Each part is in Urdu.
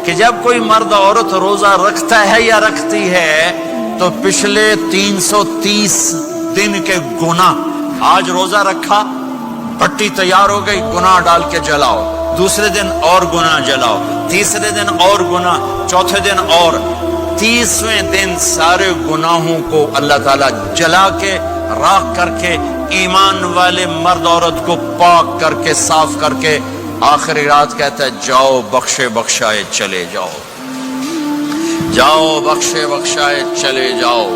کہ جب کوئی مرد عورت روزہ رکھتا ہے یا رکھتی ہے تو پچھلے 330 دن کے گناہ، آج روزہ رکھا، پٹی تیار ہو گئی، گناہ ڈال کے جلاؤ، دوسرے دن اور گناہ جلاؤ، تیسرے دن اور گناہ، چوتھے دن اور، 30ویں دن سارے گناہوں کو اللہ تعالیٰ جلا کے، راکھ کر کے، ایمان والے مرد عورت کو پاک کر کے، صاف کر کے، آخری رات کہتا ہے جاؤ بخشے بخشائے چلے جاؤ، جاؤ بخشے بخشائے چلے جاؤ۔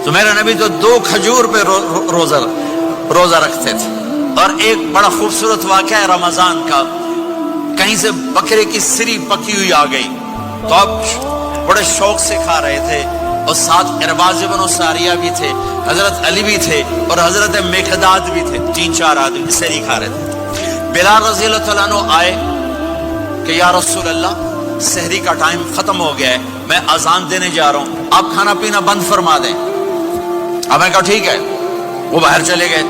تو میرے نبی تو 2 کھجور پہ روزہ رکھتے تھے۔ اور ایک بڑا خوبصورت واقعہ ہے رمضان کا، کہیں سے بکرے کی سری پکی ہوئی آ گئی تو اب بڑے شوق سے کھا رہے تھے، اور ساتھ ارباز بن ساریہ بھی تھے، حضرت علی بھی تھے، اور حضرت مقداد بھی تھے، 3-4 آدمی سری کھا رہے تھے۔ بلال رضی اللہ تعالیٰ عنہ آئے کہ یا رسول اللہ سحری کا ٹائم ختم ہو گیا ہے، میں اذان دینے جا رہا ہوں، آپ کھانا پینا بند فرما دیں۔ اب میں کہا ٹھیک ہے، وہ باہر چلے گئے،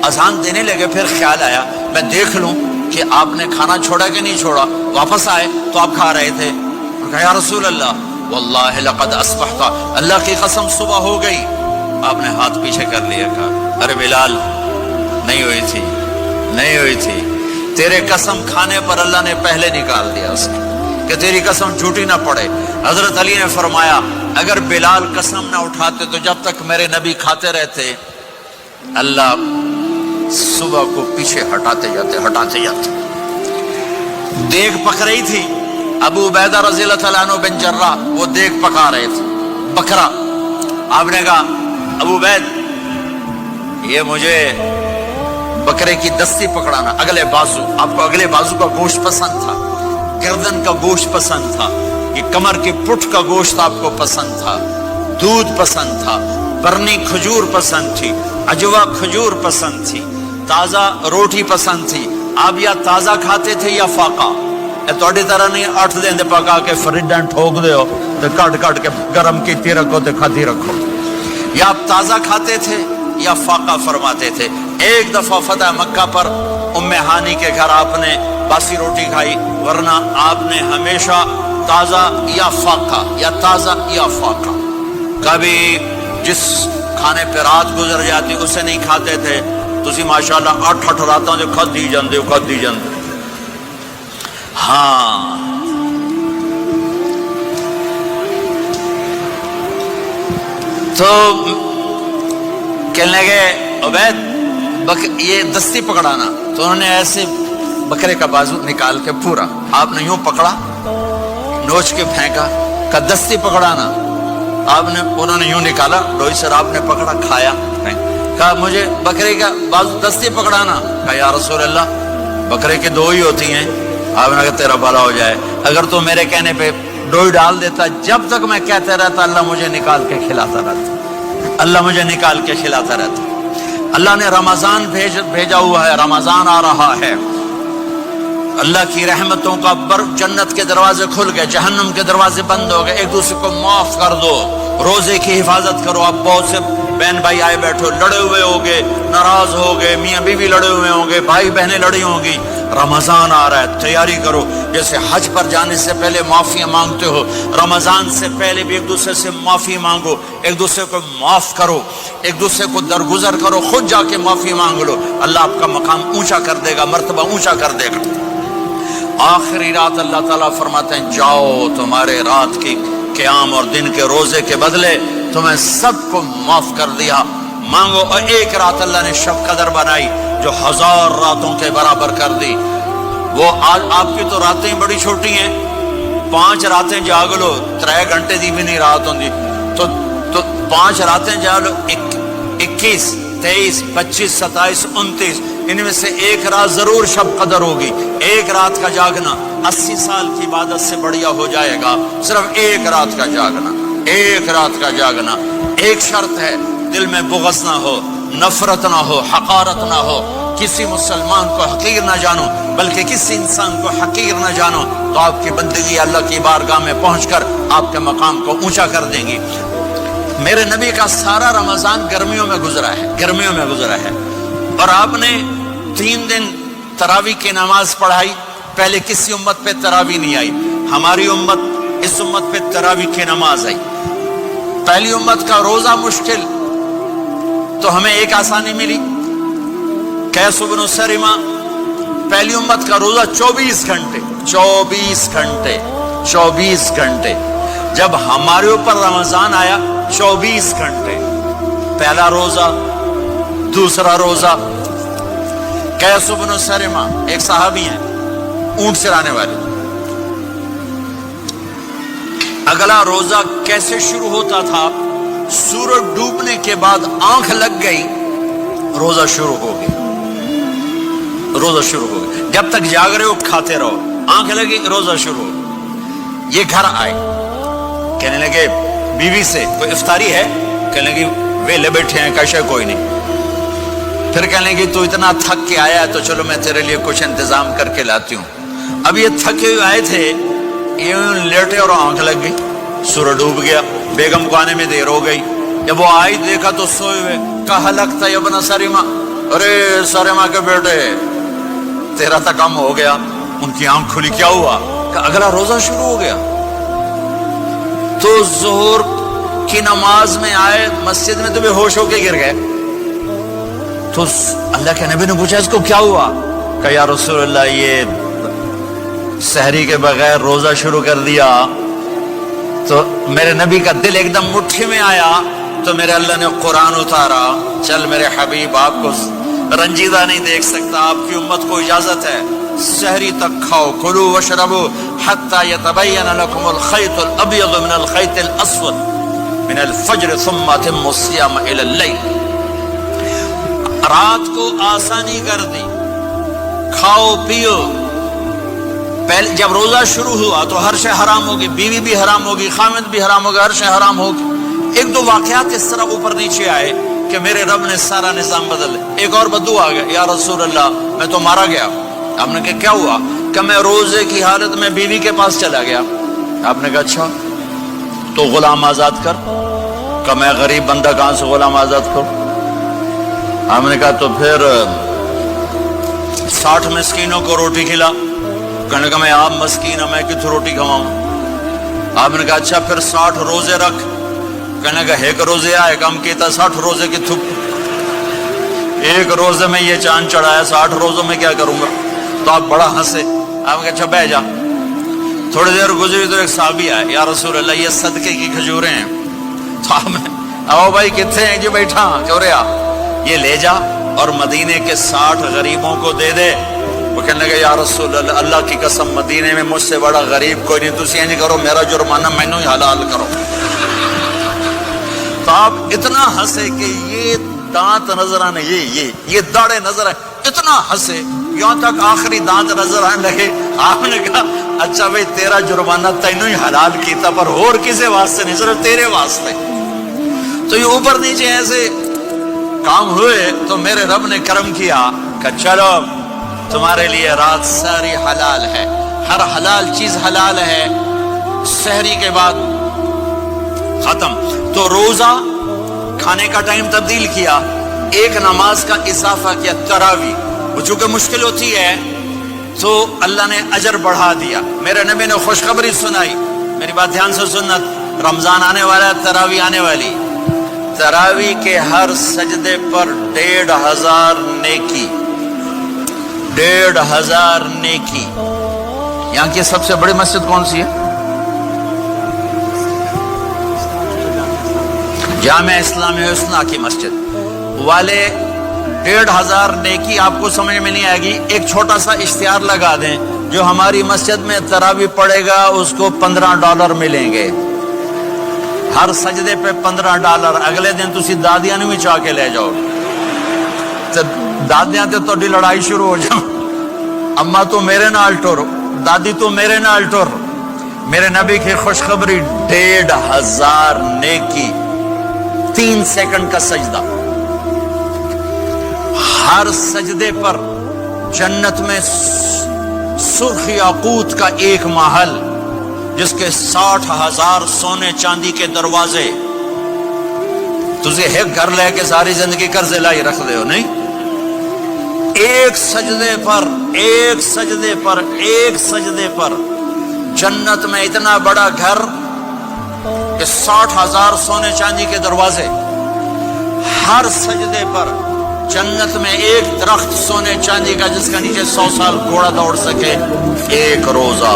اذان دینے لگے، پھر خیال آیا میں دیکھ لوں کہ آپ نے کھانا چھوڑا کہ نہیں چھوڑا، واپس آئے تو آپ کھا رہے تھے۔ کہا یا رسول اللہ واللہ لقد اصبحت، اللہ کی قسم صبح ہو گئی۔ آپ نے ہاتھ پیچھے کر لیا، کہا ارے بلال نہیں ہوئی تھی، نہیں ہوئی تھی، تیرے قسم کھانے پر اللہ نے پہلے نکال دیا اس کو کہ تیری قسم جھوٹی نہ پڑے۔ حضرت علی نے فرمایا اگر بلال قسم نہ اٹھاتے تو جب تک میرے نبی کھاتے رہتے اللہ صبح کو پیچھے ہٹاتے جاتے۔ دیگ پک رہی تھی، ابو عبیدہ رضی اللہ تعالیٰ عنہ بن جراح وہ دیگ پکا رہے تھے، بکرا۔ آپ نے کہا ابو عبید یہ مجھے بکرے کی دستی پکڑانا، اگلے بازو، آپ کو اگلے بازو کا گوشت پسند تھا، گردن کا گوشت پسند تھا، یہ کمر کی پٹھ کا گوشت آپ کو پسند تھا، دودھ پسند تھا، برنی کھجور پسند تھی، عجوا کھجور پسند تھی، تازہ روٹی پسند تھی۔ آپ یا تازہ کھاتے تھے یا فاقہ، تھوڑی طرح نہیں 8 دن پکا کے فریڈاں ٹھوک دے ہو تو کٹ کے گرم کیتی رکھو تو کھاتی رکھو، یا آپ تازہ کھاتے تھے یا فاقہ فرماتے تھے۔ ایک دفعہ فتح مکہ پر ام ہانی کے گھر آپ نے باسی روٹی کھائی، ورنہ آپ نے ہمیشہ تازہ یا فاقہ یا تازہ یا فاقہ، کبھی جس کھانے پہ رات گزر جاتی اسے نہیں کھاتے تھے۔ تسی ماشاءاللہ 8 راتوں جو کھدی جاندے ہو۔ ہاں تو کہنے لگے عبید یہ دستی پکڑانا، تو انہوں نے ایسے بکرے کا بازو نکال کے پورا آپ نے یوں پکڑا، نوچ کے پھینکا، کہ دستی پکڑانا، انہوں نے یوں نکالا ڈوئی سر، آپ نے پکڑا، کھایا، کہا مجھے بکرے کا بازو دستی پکڑانا۔ کہا یا رسول اللہ بکرے کی 2 ہی ہوتی ہیں۔ آپ نے کہا تیرا بھلا ہو جائے، اگر تو میرے کہنے پہ ڈوئی ڈال دیتا، جب تک میں کہتے رہتا اللہ مجھے نکال کے کھلاتا رہتا، اللہ مجھے نکال کے کھلاتا رہتا۔ اللہ نے رمضان بھیجا ہوا ہے، رمضان آ رہا ہے، اللہ کی رحمتوں کا جنت کے دروازے کھل گئے، جہنم کے دروازے بند ہو گئے، ایک دوسرے کو معاف کر دو، روزے کی حفاظت کرو۔ اب بہت سے بہن بھائی آئے بیٹھو، لڑے ہوئے ہوگے، ناراض ہوگے، میاں بیوی لڑے ہوئے ہوں گے، بھائی بہنیں لڑی ہوں گی، رمضان آ رہا ہے، تیاری کرو۔ جیسے حج پر جانے سے پہلے معافیاں مانگتے ہو، رمضان سے پہلے بھی ایک دوسرے سے معافی مانگو، ایک دوسرے کو معاف کرو، ایک دوسرے کو درگزر کرو، خود جا کے معافی مانگ لو، اللہ آپ کا مقام اونچا کر دے گا، مرتبہ اونچا کر دے گا۔ آخری رات اللہ تعالیٰ فرماتے ہیں جاؤ، تمہارے رات کی قیام اور دن کے روزے کے بدلے تمہیں سب کو معاف کر دیا، مانگو۔ اور ایک رات اللہ نے شب قدر بنائی جو 1000 راتوں کے برابر کر دی۔ وہ آج آپ کی تو راتیں بڑی چھوٹی ہیں، 5 راتیں جاگ لو، 3 گھنٹے دی بھی نہیں رات ہوندی، تو 5 راتیں جاگ لو، 21 23 25 27 29، ان میں سے ایک رات ضرور شب قدر ہوگی۔ ایک رات کا جاگنا 80 سال کی عبادت سے بڑھیا ہو جائے گا، صرف ایک رات کا جاگنا، ایک رات کا جاگنا۔ ایک شرط ہے، دل میں بغض نہ ہو، نفرت نہ ہو، حقارت نہ ہو، کسی مسلمان کو حقیر نہ جانو، بلکہ کسی انسان کو حقیر نہ جانو، تو آپ کی بندگی اللہ کی بارگاہ میں پہنچ کر آپ کے مقام کو اونچا کر دیں گی۔ میرے نبی کا سارا رمضان گرمیوں میں گزرا ہے، گرمیوں میں گزرا ہے، اور آپ نے 3 دن تراویح کی نماز پڑھائی، پہلے کسی امت پہ تراویح نہیں آئی۔ ہماری امت اس امت پہ تراویح کی نماز آئی. پہلی امت کا روزہ مشکل تو ہمیں ایک آسانی ملی. قیس بن سرمہ پہلی امت کا روزہ 24 گھنٹے 24 گھنٹے 24 گھنٹے. جب ہمارے اوپر رمضان آیا 24 گھنٹے. پہلا روزہ، دوسرا روزہ. قیس بن سرمہ ایک صحابی ہیں، اونٹ چرانے والے. اگلا روزہ کیسے شروع ہوتا تھا؟ سورج ڈوبنے کے بعد آنکھ لگ گئی، روزہ شروع ہو گیا. روزہ شروع ہو گیا. جب تک جاگ رہے ہو کھاتے رہو، آنکھ لگی روزہ شروع ہو. یہ گھر آئے، کہنے لگے بیوی سے کوئی افطاری ہے؟ کہنے لگے ویلے بیٹھے ہیں، کیسے کوئی نہیں. پھر کہنے لگے تو اتنا تھک کے آیا ہے تو چلو میں تیرے لیے کچھ انتظام کر کے لاتی ہوں. اب یہ تھکے ہوئے آئے تھے، یہ لیٹے اور آنکھ لگ گئی، سورج ڈوب گیا. بیگم کو آنے میں دیر ہو گئی. جب وہ آئی دیکھا تو سوئے ہوئے. کہا لگتا ہے ابن سرمہ، ارے سرمہ کے بیٹے تیرا تو کم ہو گیا. ان کی آنکھ کھلی، کیا ہوا؟ کہ اگلا روزہ شروع ہو گیا. تو ظہر کی نماز میں آئے مسجد میں تو بے ہوش ہو کے گر گئے. تو اللہ کے نبی نے پوچھا اس کو کیا ہوا؟ کہ یا رسول اللہ یہ سحری کے بغیر روزہ شروع کر دیا. تو میرے نبی کا دل ایک دم مٹھی میں آیا. تو میرے اللہ نے قرآن اتارا، چل میرے حبیب آپ کو رنجیدہ نہیں دیکھ سکتا، آپ کی امت کو اجازت ہے سحری تک کھاؤ، کلوا واشربوا حتی یتبین لکم الخیط الابیض من الخیط الاسود من الفجر ثم اتموا الصیام الی اللیل. رات کو آسانی کر دی، کھاؤ پیو. پہلے جب روزہ شروع ہوا تو ہر شے حرام ہوگی، بیوی بھی حرام ہوگی، خامد بھی حرام ہوگا، ہر شے حرام ہوگی. ایک دو واقعات اس طرح اوپر نیچے آئے کہ میرے رب نے سارا نظام بدل. ایک اور بدو آ گیا، یا رسول اللہ میں تو مارا گیا. آپ نے کہا کیا ہوا؟ کہ میں روزے کی حالت میں بیوی کے پاس چلا گیا. آپ نے کہا اچھا تو غلام آزاد کر. کہ میں غریب بندہ کہاں سے غلام آزاد کروں؟ آپ نے کہا تو پھر 60 مسکینوں کو روٹی کھلا. کہنے کا میں آپ مسکین ہوں، میں کتوں روٹی کھواؤں؟ آپ نے کہا اچھا پھر 60 روزے رکھ. کہنے کا ایک روزے آئے کم کیتا 60 روزے کی تھک. ایک روزے میں یہ چاند چڑھایا، 60 روزوں میں کیا کروں گا؟ تو آپ بڑا ہنسے. آپ نے کہا اچھا بیٹھ جا. تھوڑی دیر گزری تو ایک صحابی آئے، یا رسول اللہ یہ صدقے کی کھجوریں ہیں. تو آپ نے آؤ بھائی کتنے ہیں؟ جی بیٹھا. چوریا یہ لے جا اور مدینے کے 60 غریبوں کو دے دے. وہ کہنے لگے یا رسول اللہ اللہ کی قسم مدینے میں مجھ سے بڑا غریب کوئی نہیں، تسی یہ نہیں کرو میرا جرمانہ مینوں ہی حلال کرو. تو آپ اتنا ہنسے کہ یہ دانت نظر آنے، یہ داڑے نظر آئے. اتنا ہنسے یہاں تک آخری دانت نظر آنے لگے. آپ نے کہا اچھا بھائی تیرا جرمانہ تینوں ہی حلال کیتا، پر اور کسی واسطے نہیں، صرف تیرے واسطے. تو یہ اوپر نیچے ایسے کام ہوئے تو میرے رب نے کرم کیا کہ چلو تمہارے لیے رات ساری حلال ہے، ہر حلال چیز حلال ہے. سحری کے بعد ختم. تو روزہ کھانے کا ٹائم تبدیل کیا، ایک نماز کا اضافہ کیا، تراویح. وہ چونکہ مشکل ہوتی ہے تو اللہ نے اجر بڑھا دیا. میرے نبی نے خوشخبری سنائی، میری بات دھیان سے سننا. رمضان آنے والا ہے، تراویح آنے والی. تراویح کے ہر سجدے پر 1500 نیکی، 1500 نیکی. یہاں کی سب سے بڑی مسجد کون سی ہے؟ جامع اسلامی حسنہ کی مسجد والے. 1500 نیکی آپ کو سمجھ میں نہیں آئے گی. ایک چھوٹا سا اشتہار لگا دیں، جو ہماری مسجد میں تراویح پڑے گا اس کو $15 ملیں گے ہر سجدے پہ. $15. اگلے دن تسی دادیاں بھی چاہ کے لے جاؤ. دادیاں تے تھوڑی لڑائی شروع ہو جاؤ، اما تو میرے نال ٹر، دادی تو میرے نال ٹر. میرے نبی کی خوشخبری 1500 نیکی، 3 سیکنڈ کا سجدہ. ہر سجدے پر جنت میں سرخ یاقوت کا ایک محل جس کے 60,000 سونے چاندی کے دروازے. تجھے ایک گھر لے کے ساری زندگی قرضے لائی رکھ دے ہو نہیں. ایک سجدے پر جنت میں اتنا بڑا گھر کہ 60,000 سونے چاندی کے دروازے، ہر سجدے پر جنت میں ایک درخت سونے چاندی کا جس کا نیچے 100 سال گھوڑا دوڑ سکے، ایک روزہ